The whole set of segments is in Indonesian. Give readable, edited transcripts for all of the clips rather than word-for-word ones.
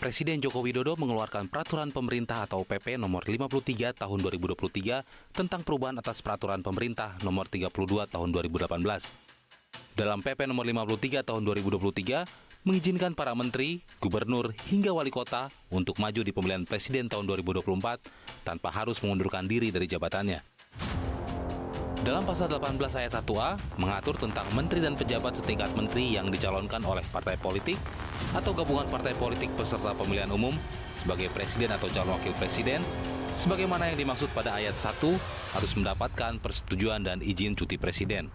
Presiden Joko Widodo mengeluarkan Peraturan Pemerintah atau PP Nomor 53 Tahun 2023 tentang perubahan atas Peraturan Pemerintah Nomor 32 Tahun 2018. Dalam PP Nomor 53 Tahun 2023, mengizinkan para menteri, gubernur, hingga wali kota untuk maju di pemilihan presiden tahun 2024 tanpa harus mengundurkan diri dari jabatannya. Dalam pasal 18 ayat 1A, mengatur tentang menteri dan pejabat setingkat menteri yang dicalonkan oleh partai politik atau gabungan partai politik peserta pemilihan umum sebagai presiden atau calon wakil presiden, sebagaimana yang dimaksud pada ayat 1, harus mendapatkan persetujuan dan izin cuti presiden.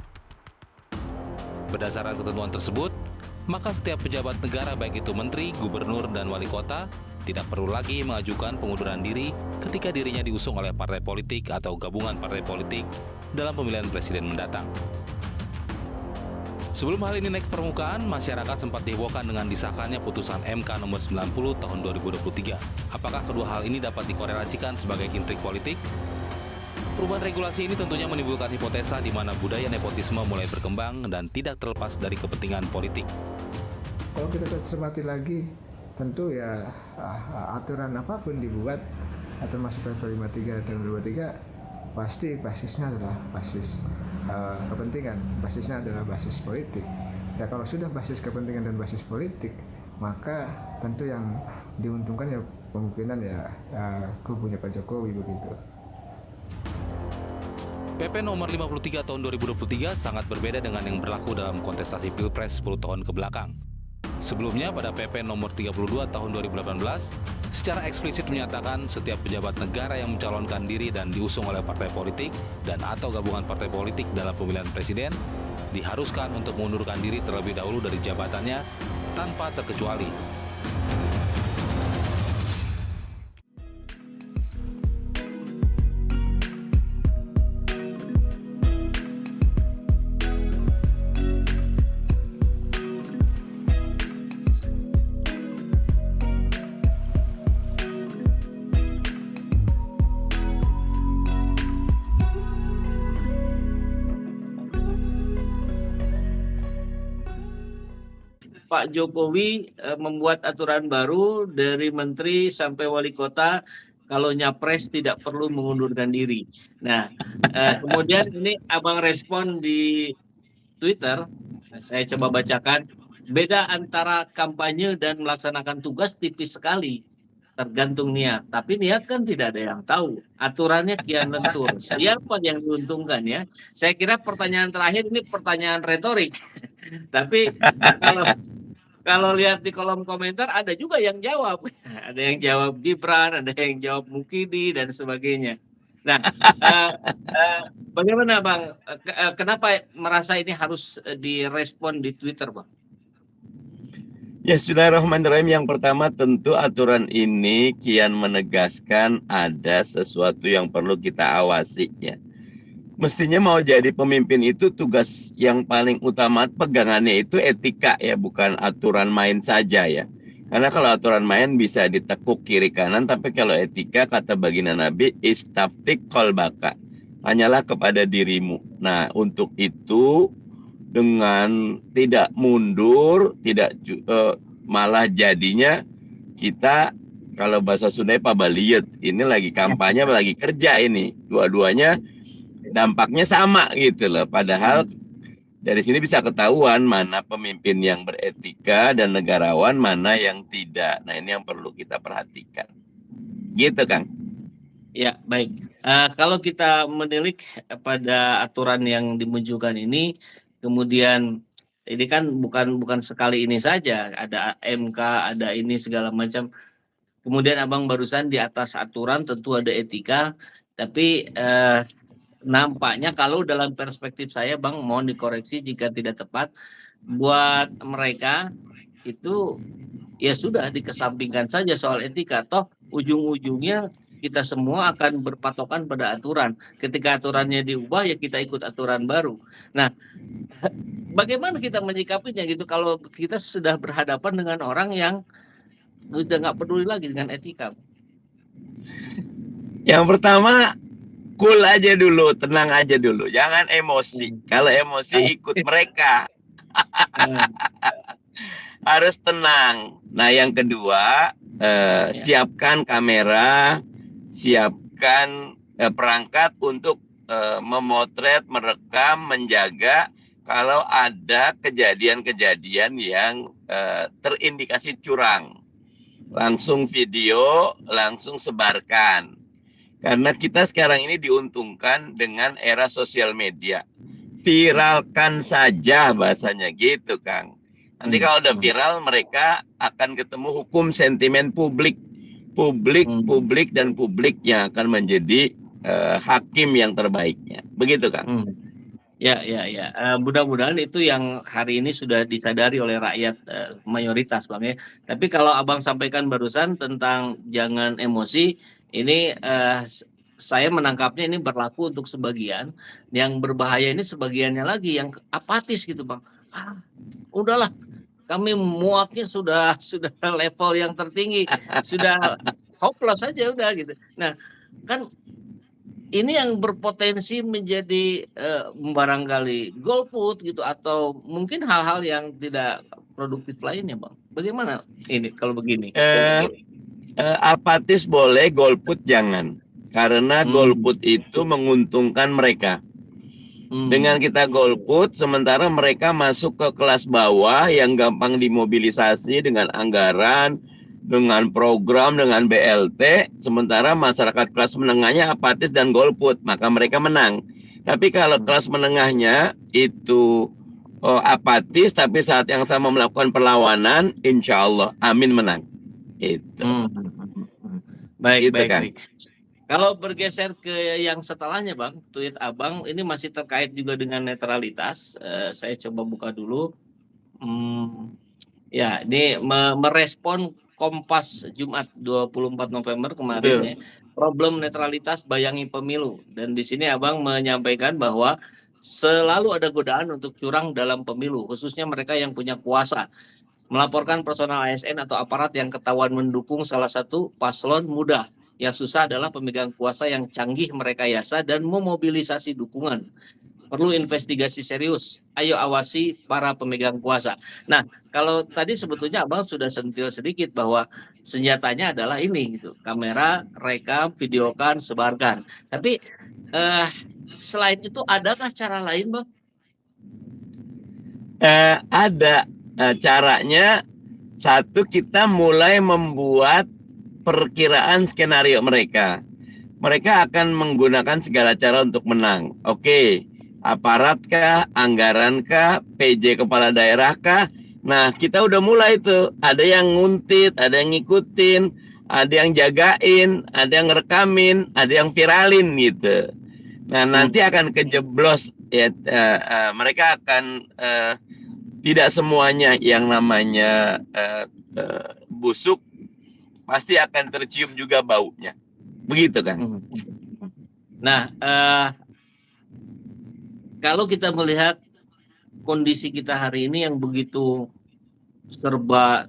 Berdasarkan ketentuan tersebut, maka setiap pejabat negara baik itu menteri, gubernur, dan wali kota tidak perlu lagi mengajukan pengunduran diri ketika dirinya diusung oleh partai politik atau gabungan partai politik dalam pemilihan presiden mendatang. Sebelum hal ini naik ke permukaan, masyarakat sempat dihebohkan dengan disahkannya putusan MK nomor 90 tahun 2023. Apakah kedua hal ini dapat dikorelasikan sebagai intrik politik? Perubahan regulasi ini tentunya menimbulkan hipotesa di mana budaya nepotisme mulai berkembang dan tidak terlepas dari kepentingan politik. Kalau kita cermati lagi, tentu ya aturan apapun dibuat, termasuk PP 53 tahun 2023, pasti basisnya adalah basis kepentingan, basisnya adalah basis politik. Ya kalau sudah basis kepentingan dan basis politik, maka tentu yang diuntungkan ya kemungkinan kubunya Pak Jokowi begitu. PP nomor 53 tahun 2023 sangat berbeda dengan yang berlaku dalam kontestasi Pilpres 10 tahun ke belakang. Sebelumnya pada PP nomor 32 tahun 2018, secara eksplisit menyatakan setiap pejabat negara yang mencalonkan diri dan diusung oleh partai politik dan atau gabungan partai politik dalam pemilihan presiden diharuskan untuk mengundurkan diri terlebih dahulu dari jabatannya tanpa terkecuali. Pak Jokowi membuat aturan baru dari menteri sampai wali kota kalau nyapres tidak perlu mengundurkan diri. Nah, kemudian ini abang respon di Twitter, saya coba bacakan, beda antara kampanye dan melaksanakan tugas tipis sekali, tergantung niat. Tapi niat kan tidak ada yang tahu. Aturannya kian lentur. Siapa yang diuntungkan ya? Saya kira pertanyaan terakhir ini pertanyaan retorik. Tapi kalau lihat di kolom komentar ada juga yang jawab. Ada yang jawab Gibran, ada yang jawab Mukidi dan sebagainya. Nah, bagaimana Bang? Kenapa merasa ini harus direspon di Twitter, Bang? Ya, bismillahirrahmanirrahim. Yang pertama tentu aturan ini kian menegaskan ada sesuatu yang perlu kita awasi ya. Mestinya mau jadi pemimpin itu tugas yang paling utama pegangannya itu etika ya, bukan aturan main saja ya. Karena kalau aturan main bisa ditekuk kiri kanan, tapi kalau etika kata baginda Nabi istaftik kolbaka, hanyalah kepada dirimu. Nah untuk itu dengan tidak mundur, tidak malah jadinya kita kalau bahasa Sunda pabaliut, ini lagi kampanye lagi kerja ini, dua-duanya dampaknya sama gitu loh. Padahal dari sini bisa ketahuan mana pemimpin yang beretika dan negarawan, mana yang tidak. Nah ini yang perlu kita perhatikan. Gitu Kang. Ya baik. Kalau kita menilik pada aturan yang dimunculkan ini, kemudian ini kan bukan sekali ini saja. Ada MK, ada ini segala macam. Kemudian abang barusan di atas aturan tentu ada etika, tapi nampaknya kalau dalam perspektif saya, Bang, mohon dikoreksi jika tidak tepat, buat mereka itu ya sudah dikesampingkan saja soal etika. Toh ujung-ujungnya kita semua akan berpatokan pada aturan. Ketika aturannya diubah ya kita ikut aturan baru. Nah, bagaimana kita menyikapinya gitu kalau kita sudah berhadapan dengan orang yang udah nggak peduli lagi dengan etika? Yang pertama, cool aja dulu, tenang aja dulu, jangan emosi. Kalau emosi ikut mereka. Harus tenang. Nah yang kedua, Ya. siapkan kamera, siapkan perangkat untuk memotret, merekam, menjaga kalau ada kejadian-kejadian yang terindikasi curang. Langsung video, langsung sebarkan. Karena kita sekarang ini diuntungkan dengan era sosial media. Viralkan saja bahasanya gitu, Kang. Nanti kalau udah viral, mereka akan ketemu hukum sentimen publik. Publik dan publik yang akan menjadi hakim yang terbaiknya. Begitu, Kang. Ya, ya, ya. Mudah-mudahan itu yang hari ini sudah disadari oleh rakyat mayoritas, Bang ya. Tapi kalau Abang sampaikan barusan tentang jangan emosi, ini saya menangkapnya ini berlaku untuk sebagian, yang berbahaya ini sebagiannya lagi yang apatis gitu, Bang. Udahlah, kami muaknya sudah level yang tertinggi, sudah hopeless saja udah gitu. Nah, kan ini yang berpotensi menjadi barangkali golput gitu atau mungkin hal-hal yang tidak produktif lainnya, Bang. Bagaimana ini kalau begini? Apatis boleh, golput jangan. Karena golput itu menguntungkan mereka. Dengan kita golput, sementara mereka masuk ke kelas bawah yang gampang dimobilisasi dengan anggaran, dengan program, dengan BLT, sementara masyarakat kelas menengahnya apatis dan golput, maka mereka menang. Tapi kalau kelas menengahnya itu apatis, tapi saat yang sama melakukan perlawanan, insya Allah, amin menang. Itu. Baik, gitu, baik, kan? baik. Kalau bergeser ke yang setelahnya, Bang, tweet Abang ini masih terkait juga dengan netralitas. Saya coba buka dulu. Ya, ini merespon Kompas Jumat 24 November kemarin ya. Problem netralitas bayangi pemilu. Dan di sini Abang menyampaikan bahwa selalu ada godaan untuk curang dalam pemilu, khususnya mereka yang punya kuasa. Melaporkan personal ASN atau aparat yang ketahuan mendukung salah satu paslon mudah. Yang susah adalah pemegang kuasa yang canggih merekayasa dan memobilisasi dukungan. Perlu investigasi serius. Ayo awasi para pemegang kuasa. Nah, kalau tadi sebetulnya Abang sudah sentil sedikit bahwa senjatanya adalah ini gitu. Kamera, rekam, videokan, sebarkan. Tapi selain itu adakah cara lain, Bang? Ada caranya. Satu, kita mulai membuat perkiraan skenario mereka. Mereka akan menggunakan segala cara untuk menang. Oke, aparat kah, anggaran kah, PJ kepala daerah kah? Nah, kita udah mulai tuh. Ada yang nguntit, ada yang ngikutin, ada yang jagain, ada yang ngerekamin, ada yang viralin gitu. Nah, nanti akan kejeblos ya. Mereka akan tidak semuanya yang namanya busuk pasti akan tercium juga baunya. Begitu, kan? Nah, kalau kita melihat kondisi kita hari ini yang begitu serba,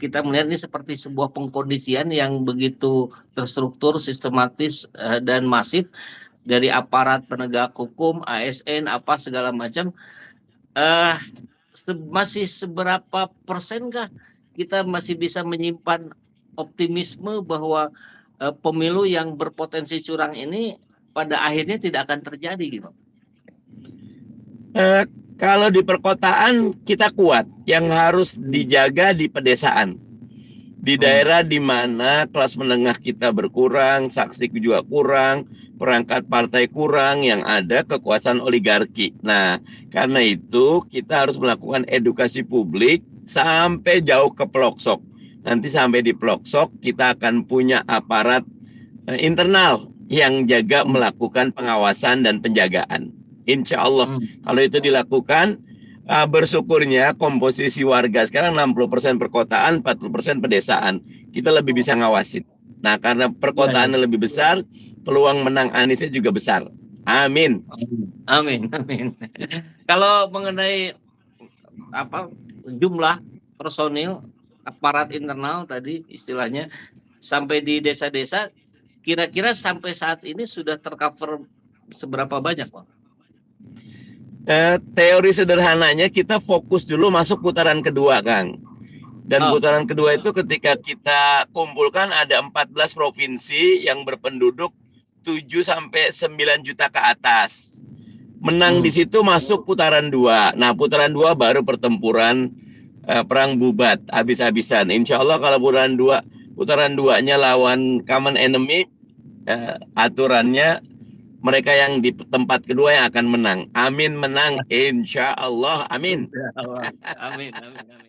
kita melihat ini seperti sebuah pengkondisian yang begitu terstruktur, sistematis dan masif dari aparat penegak hukum, ASN, apa segala macam. Masih seberapa persenkah kita masih bisa menyimpan optimisme bahwa pemilu yang berpotensi curang ini pada akhirnya tidak akan terjadi gitu? Kalau di perkotaan kita kuat, yang harus dijaga di pedesaan. Di daerah di mana kelas menengah kita berkurang, saksi juga kurang, perangkat partai kurang, yang ada kekuasaan oligarki. Nah, karena itu kita harus melakukan edukasi publik sampai jauh ke pelosok. Nanti sampai di pelosok kita akan punya aparat internal yang jaga melakukan pengawasan dan penjagaan. Insya Allah kalau itu dilakukan, bersyukurnya komposisi warga sekarang 60% perkotaan, 40% pedesaan. Kita lebih bisa ngawasin. Nah, karena perkotaannya lebih besar, peluang menang Aniesnya juga besar. Amin. Amin, amin. Kalau mengenai jumlah personil aparat internal tadi istilahnya sampai di desa-desa, kira-kira sampai saat ini sudah tercover seberapa banyak, Pak? Teori sederhananya kita fokus dulu masuk putaran kedua, Kang. Dan Oh, putaran kedua itu ketika kita kumpulkan ada 14 provinsi yang berpenduduk 7 sampai 9 juta ke atas. Menang di situ masuk putaran 2. Nah, putaran 2 baru pertempuran perang bubat habis-habisan. Insya Allah kalau putaran 2-nya lawan common enemy, aturannya mereka yang di tempat kedua yang akan menang. Amin, menang insya Allah. Amin. amin, amin, amin.